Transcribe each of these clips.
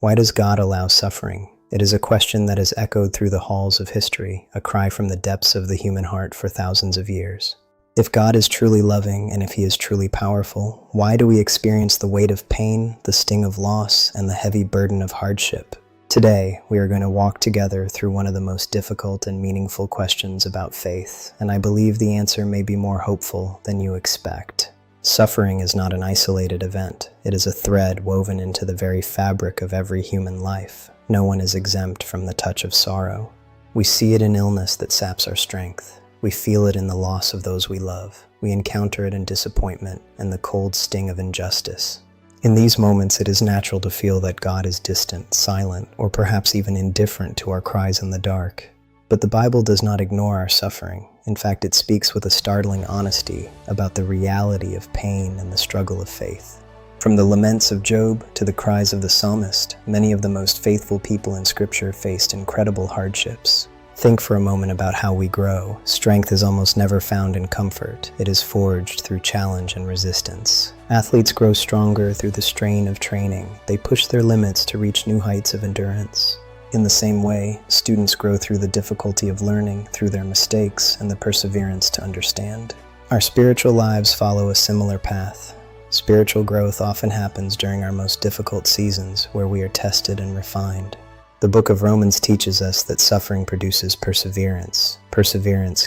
Why does God allow suffering? It is a question that has echoed through the halls of history, a cry from the depths of the human heart for thousands of years. If God is truly loving and if He is truly powerful, why do we experience the weight of pain, the sting of loss, and the heavy burden of hardship? Today, we are going to walk together through one of the most difficult and meaningful questions about faith, and I believe the answer may be more hopeful than you expect. Suffering is not an isolated event. It is a thread woven into the very fabric of every human life. No one is exempt from the touch of sorrow. We see it in illness that saps our strength. We feel it in the loss of those we love. We encounter it in disappointment and the cold sting of injustice. In these moments, it is natural to feel that God is distant, silent, or perhaps even indifferent to our cries in the dark. But the Bible does not ignore our suffering. In fact, it speaks with a startling honesty about the reality of pain and the struggle of faith. From the laments of Job to the cries of the psalmist, many of the most faithful people in Scripture faced incredible hardships. Think for a moment about how we grow. Strength is almost never found in comfort. It is forged through challenge and resistance. Athletes grow stronger through the strain of training. They push their limits to reach new heights of endurance. In the same way, students grow through the difficulty of learning, through their mistakes, and the perseverance to understand. Our spiritual lives follow a similar path. Spiritual growth often happens during our most difficult seasons, where we are tested and refined. The book of Romans teaches us that suffering produces perseverance,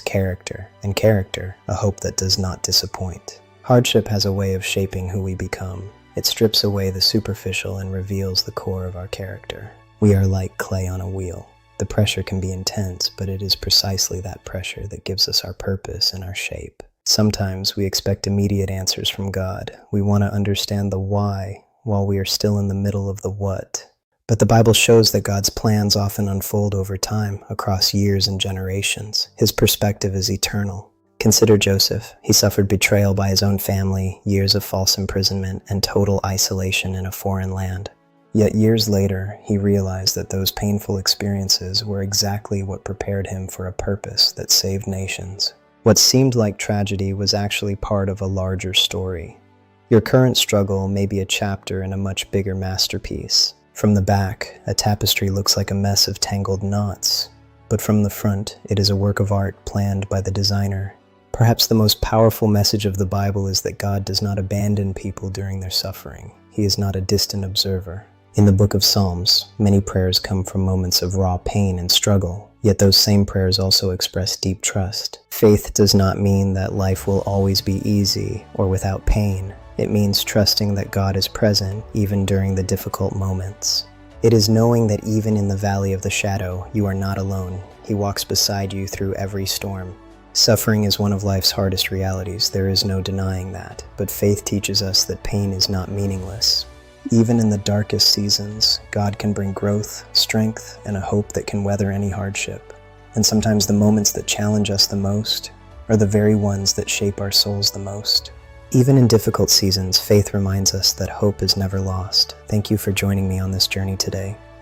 character, and character, a hope that does not disappoint. Hardship has a way of shaping who we become. It strips away the superficial and reveals the core of our character. We are like clay on a wheel. The pressure can be intense, but it is precisely that pressure that gives us our purpose and our shape. Sometimes we expect immediate answers from God. We want to understand the why while we are still in the middle of the what. But the Bible shows that God's plans often unfold over time, across years and generations. His perspective is eternal. Consider Joseph. He suffered betrayal by his own family, years of false imprisonment, and total isolation in a foreign land. Yet years later, he realized that those painful experiences were exactly what prepared him for a purpose that saved nations. What seemed like tragedy was actually part of a larger story. Your current struggle may be a chapter in a much bigger masterpiece. From the back, a tapestry looks like a mess of tangled knots, but from the front, it is a work of art planned by the designer. Perhaps the most powerful message of the Bible is that God does not abandon people during their suffering. He is not a distant observer. In the book of Psalms, many prayers come from moments of raw pain and struggle, yet those same prayers also express deep trust. Faith does not mean that life will always be easy or without pain. It means trusting that God is present even during the difficult moments. It is knowing that even in the valley of the shadow, you are not alone. He walks beside you through every storm. Suffering is one of life's hardest realities. There is no denying that. But faith teaches us that pain is not meaningless. Even in the darkest seasons, God can bring growth, strength, and a hope that can weather any hardship. And sometimes the moments that challenge us the most are the very ones that shape our souls the most. Even in difficult seasons, faith reminds us that hope is never lost. Thank you for joining me on this journey today.